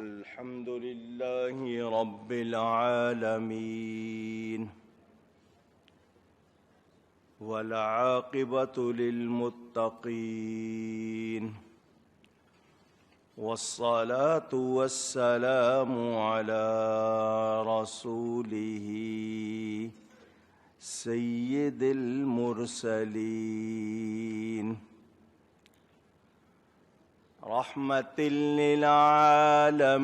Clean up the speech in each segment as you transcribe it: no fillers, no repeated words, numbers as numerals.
الحمد لله رب العالمين والعاقبة للمتقين والصلاة والسلام على رسوله سيد المرسلين رحمة للعالمين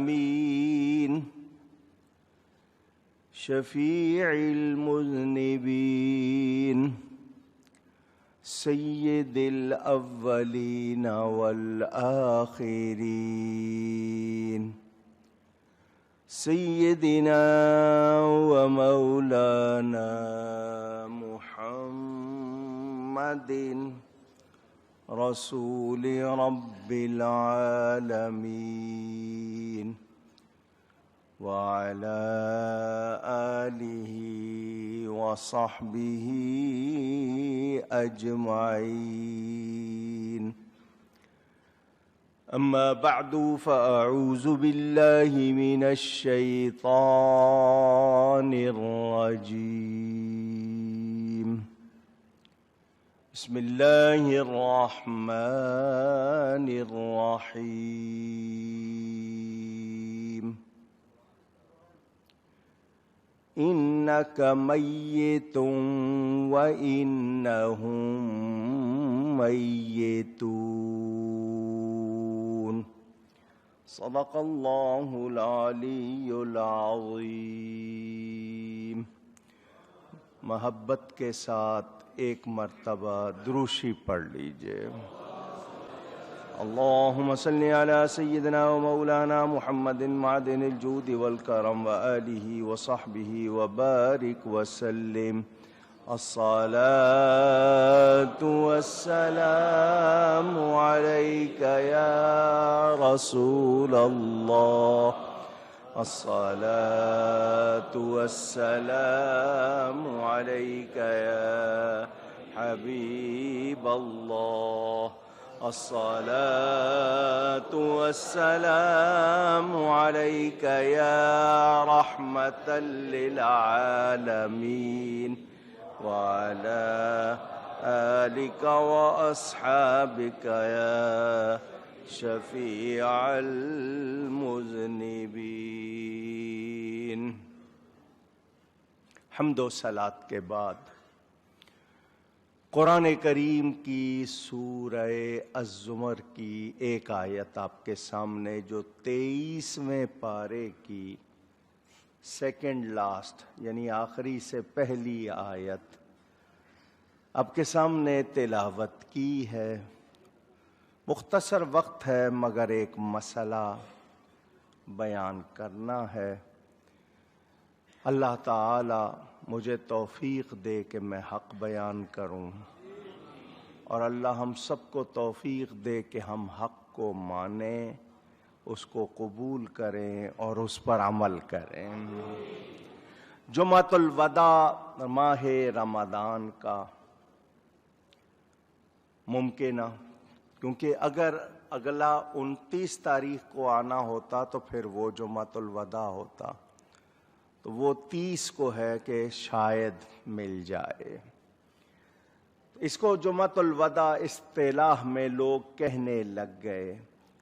شفيع المذنبين سيد الأولين والآخرين سيدنا ومولانا محمد رسول رب العالمين وعلى آله وصحبه أجمعين. أما بعد فأعوذ بالله من الشيطان الرجيم. بسم الله الرحمن الرحيم. إنك ميت وإنهم ميتون. صدق الله العلی العظیم. محبت کے ساتھ ایک مرتبہ دروشی پڑھ لیجئے. اللهم صل على سيدنا ومولانا محمد معدن الجود والكرم وآله وصحبه وبارك وسلم. الصلاة والسلام عليك يا رسول الله. الصلاة والسلام عليك يا حبيب الله. الصلاة والسلام عليك يا رحمة للعالمين وعلى آلك وأصحابك يا شفيع المذنبين. حمد و صلاۃ کے بعد قرآن کریم کی سورہ الزمر کی ایک آیت آپ کے سامنے جو 23ویں پارے کی سیکنڈ لاسٹ یعنی آخری سے پہلی آیت آپ کے سامنے تلاوت کی ہے. مختصر وقت ہے مگر ایک مسئلہ بیان کرنا ہے. اللہ تعالی مجھے توفیق دے کہ میں حق بیان کروں اور اللہ ہم سب کو توفیق دے کہ ہم حق کو مانیں، اس کو قبول کریں اور اس پر عمل کریں. جمعۃ الوداع ماہ رمضان کا ممکنہ، کیونکہ اگر اگلا 29 تاریخ کو آنا ہوتا تو پھر وہ جمعۃ الوداع ہوتا، تو وہ 30 کو ہے کہ شاید مل جائے. اس کو جمعۃ الوداع اصطلاح میں لوگ کہنے لگ گئے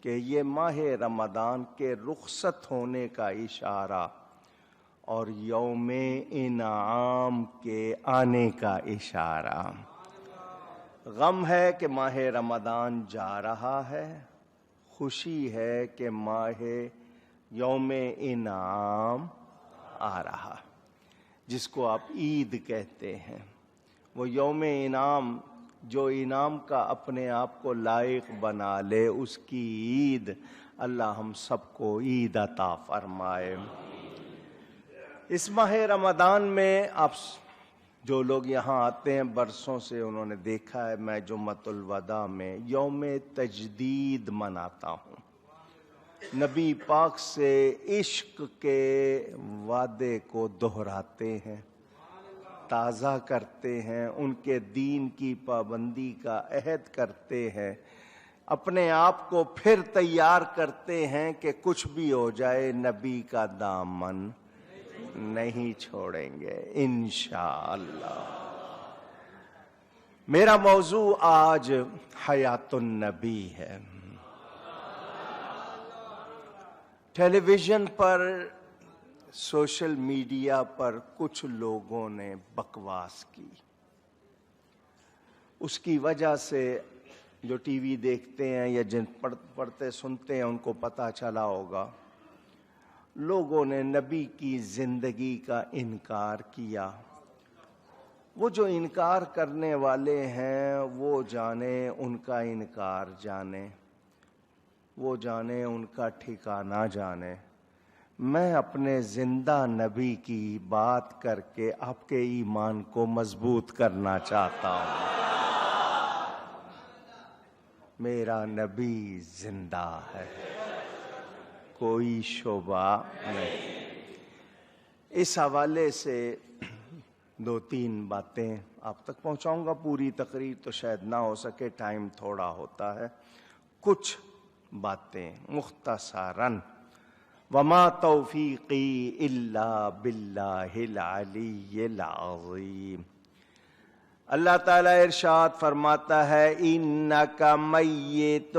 کہ یہ ماہ رمضان کے رخصت ہونے کا اشارہ اور یوم انعام کے آنے کا اشارہ. غم ہے کہ ماہ رمضان جا رہا ہے، خوشی ہے کہ ماہ یوم انعام آ رہا، جس کو آپ عید کہتے ہیں. وہ یوم انعام جو انعام کا اپنے آپ کو لائق بنا لے، اس کی عید اللہ ہم سب کو عید عطا فرمائے. اس ماہ رمضان میں آپ جو لوگ یہاں آتے ہیں برسوں سے انہوں نے دیکھا ہے میں جمعۃ الوداع میں یوم تجدید مناتا ہوں. نبی پاک سے عشق کے وعدے کو دہراتے ہیں، تازہ کرتے ہیں، ان کے دین کی پابندی کا عہد کرتے ہیں. اپنے آپ کو پھر تیار کرتے ہیں کہ کچھ بھی ہو جائے نبی کا دامن نہیں چھوڑیں گے انشاءاللہ۔ میرا موضوع آج حیات النبی ہے۔ ٹیلی ویژن پر، سوشل میڈیا پر کچھ لوگوں نے بکواس کی، اس کی وجہ سے جو ٹی وی دیکھتے ہیں یا جن پڑھتے سنتے ہیں ان کو پتہ چلا ہوگا، لوگوں نے نبی کی زندگی کا انکار کیا۔ وہ جو انکار کرنے والے ہیں وہ جانے ان کا انکار جانے، وہ جانے ان کا ٹھکانہ جانے۔ میں اپنے زندہ نبی کی بات کر کے آپ کے ایمان کو مضبوط کرنا چاہتا ہوں۔ میرا نبی زندہ ہے، کوئی شبہ نہیں۔ اس حوالے سے دو تین باتیں آپ تک پہنچاؤں گا۔ پوری تقریر تو شاید نہ ہو سکے، ٹائم تھوڑا ہوتا ہے۔ کچھ باتیں مختصراً۔ وما توفیقی الا باللہ العلی العظیم۔ اللہ تعالیٰ ارشاد فرماتا ہے انک میت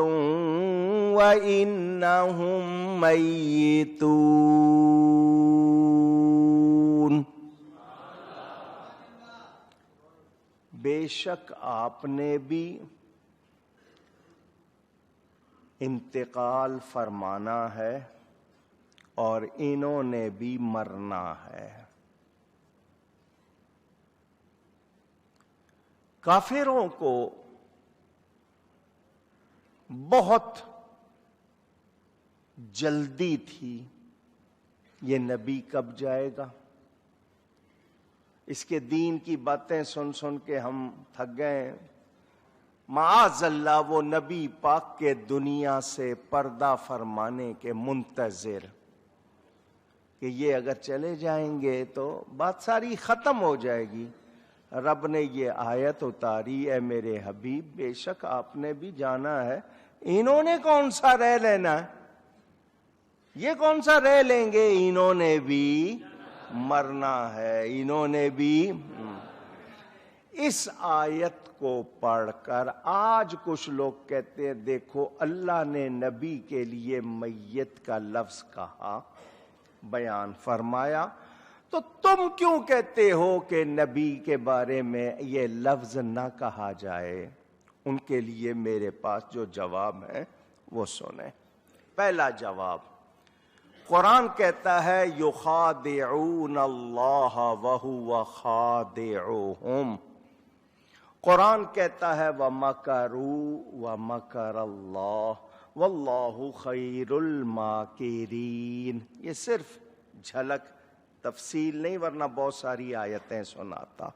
وانہم میتون۔ بے شک آپ نے بھی انتقال فرمانا ہے اور انہوں نے بھی مرنا ہے۔ کافروں کو بہت جلدی تھی، یہ نبی کب جائے گا؟ اس کے دین کی باتیں سن سن کے ہم تھک گئے۔ معاذ اللہ وہ نبی پاک کے دنیا سے پردہ فرمانے کے منتظر کہ یہ اگر چلے جائیں گے تو بات ساری ختم ہو جائے گی۔ رب نے یہ آیت اتاری، اے میرے حبیب بے شک آپ نے بھی جانا ہے، انہوں نے کون سا رہ لینا ہے، یہ کون سا رہ لیں گے، انہوں نے بھی مرنا ہے، انہوں نے بھی۔ اس آیت کو پڑھ کر آج کچھ لوگ کہتے ہیں دیکھو اللہ نے نبی کے لیے میت کا لفظ کہا، بیان فرمایا، تو تم کیوں کہتے ہو کہ نبی کے بارے میں یہ لفظ نہ کہا جائے؟ ان کے لیے میرے پاس جو جواب ہے وہ سنیں۔ پہلا جواب، قرآن کہتا ہے یخادعون اللہ وہو خادعہم۔ قرآن کہتا ہے وَمَكَرُوا وَمَكَرَ اللَّهُ وَاللَّهُ خَيْرُ الْمَاكِرِينَ۔ یہ صرف جھلک، تفصیل نہیں، ورنہ بہت ساری آیتیں سناتا۔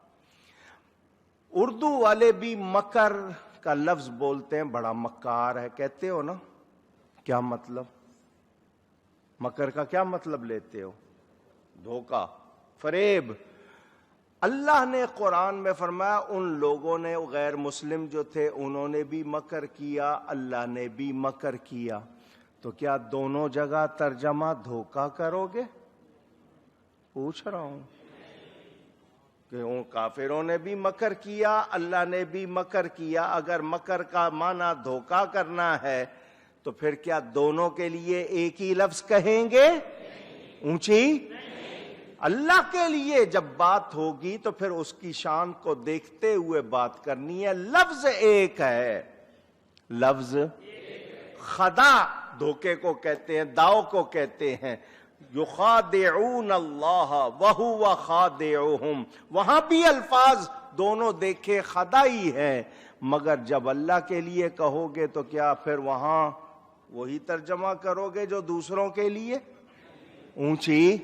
اردو والے بھی مکر کا لفظ بولتے ہیں، بڑا مکار ہے، کہتے ہو نا؟ کیا مطلب؟ مکر کا کیا مطلب لیتے ہو؟ دھوکہ، فریب۔ اللہ نے قرآن میں فرمایا ان لوگوں نے، غیر مسلم جو تھے انہوں نے بھی مکر کیا، اللہ نے بھی مکر کیا، تو کیا دونوں جگہ ترجمہ دھوکہ کرو گے؟ پوچھ رہا ہوں کہ ان کافروں نے بھی مکر کیا، اللہ نے بھی مکر کیا۔ اگر مکر کا معنی دھوکہ کرنا ہے تو پھر کیا دونوں کے لیے ایک ہی لفظ کہیں گے؟ اونچی؟ اللہ کے لیے جب بات ہوگی تو پھر اس کی شان کو دیکھتے ہوئے بات کرنی ہے۔ لفظ ایک ہے، لفظ خدا دھوکے کو کہتے ہیں، داؤ کو کہتے ہیں۔ یخادعون اللہ وہو خادعہم، وہاں بھی الفاظ دونوں دیکھے خدا ہی ہے، مگر جب اللہ کے لیے کہو گے تو کیا پھر وہاں وہی ترجمہ کرو گے جو دوسروں کے لیے؟ اونچی؟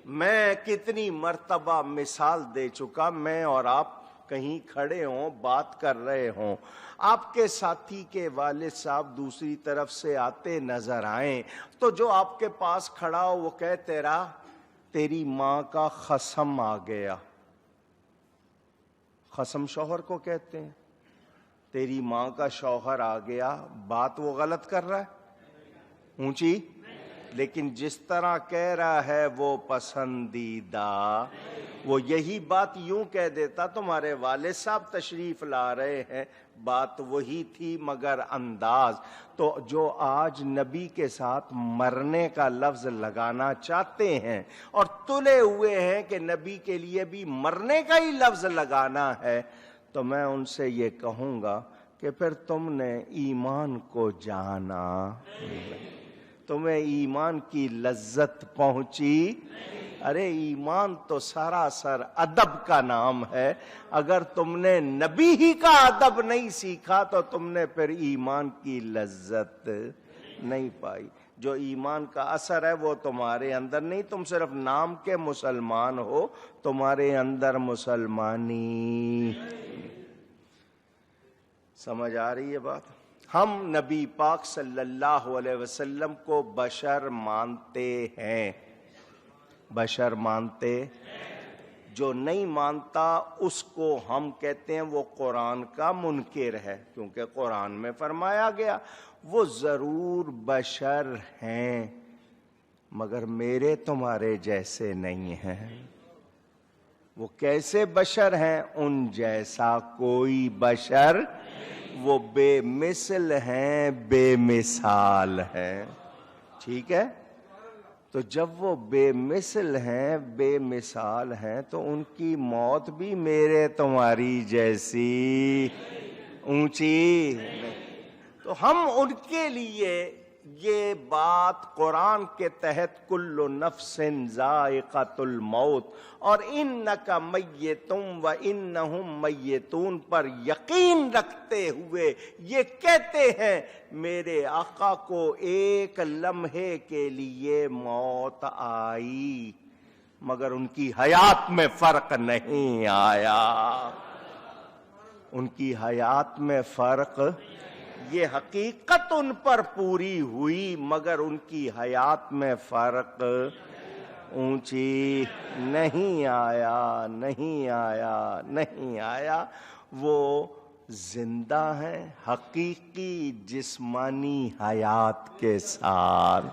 میں کتنی مرتبہ مثال دے چکا، میں اور آپ کہیں کھڑے ہوں بات کر رہے ہوں، آپ کے ساتھی کے والد صاحب دوسری طرف سے آتے نظر آئیں تو جو آپ کے پاس کھڑا ہو وہ کہے تیری ماں کا قسم آ گیا۔ قسم شوہر کو کہتے ہیں، تیری ماں کا شوہر آ گیا، بات وہ غلط کر رہا ہے اونچی، لیکن جس طرح کہہ رہا ہے وہ پسندیدہ، وہ یہی بات یوں کہہ دیتا تمہارے والد صاحب تشریف لا رہے ہیں، بات وہی تھی مگر انداز۔ تو جو آج نبی کے ساتھ مرنے کا لفظ لگانا چاہتے ہیں اور تلے ہوئے ہیں کہ نبی کے لیے بھی مرنے کا ہی لفظ لگانا ہے، تو میں ان سے یہ کہوں گا کہ پھر تم نے ایمان کو جانا، تمہیں ایمان کی لذت پہنچی؟ ارے ایمان تو سراسر ادب کا نام ہے، اگر تم نے نبی ہی کا ادب نہیں سیکھا تو تم نے پھر ایمان کی لذت نہیں پائی۔ جو ایمان کا اثر ہے وہ تمہارے اندر نہیں، تم صرف نام کے مسلمان ہو، تمہارے اندر مسلمانی۔ سمجھ آ رہی ہے بات؟ ہم نبی پاک صلی اللہ علیہ وسلم کو بشر مانتے ہیں، بشر مانتے، جو نہیں مانتا اس کو ہم کہتے ہیں وہ قرآن کا منکر ہے، کیونکہ قرآن میں فرمایا گیا وہ ضرور بشر ہیں مگر میرے تمہارے جیسے نہیں ہیں۔ وہ کیسے بشر ہیں؟ ان جیسا کوئی بشر، وہ بے مثل ہیں، بے مثال ہیں، ٹھیک ہے؟ تو جب وہ بے مثل ہیں، بے مثال ہیں، تو ان کی موت بھی میرے تمہاری جیسی اونچی، تو ہم ان کے لیے یہ بات قرآن کے تحت کل نفس ذائقۃ الموت اور انک میتم و انہم میتون پر یقین رکھتے ہوئے یہ کہتے ہیں میرے آقا کو ایک لمحے کے لیے موت آئی مگر ان کی حیات میں فرق نہیں آیا، ان کی حیات میں فرق، یہ حقیقت ان پر پوری ہوئی مگر ان کی حیات میں فرق اونچی نہیں آیا، نہیں آیا، نہیں آیا۔ وہ زندہ ہیں حقیقی جسمانی حیات کے ساتھ۔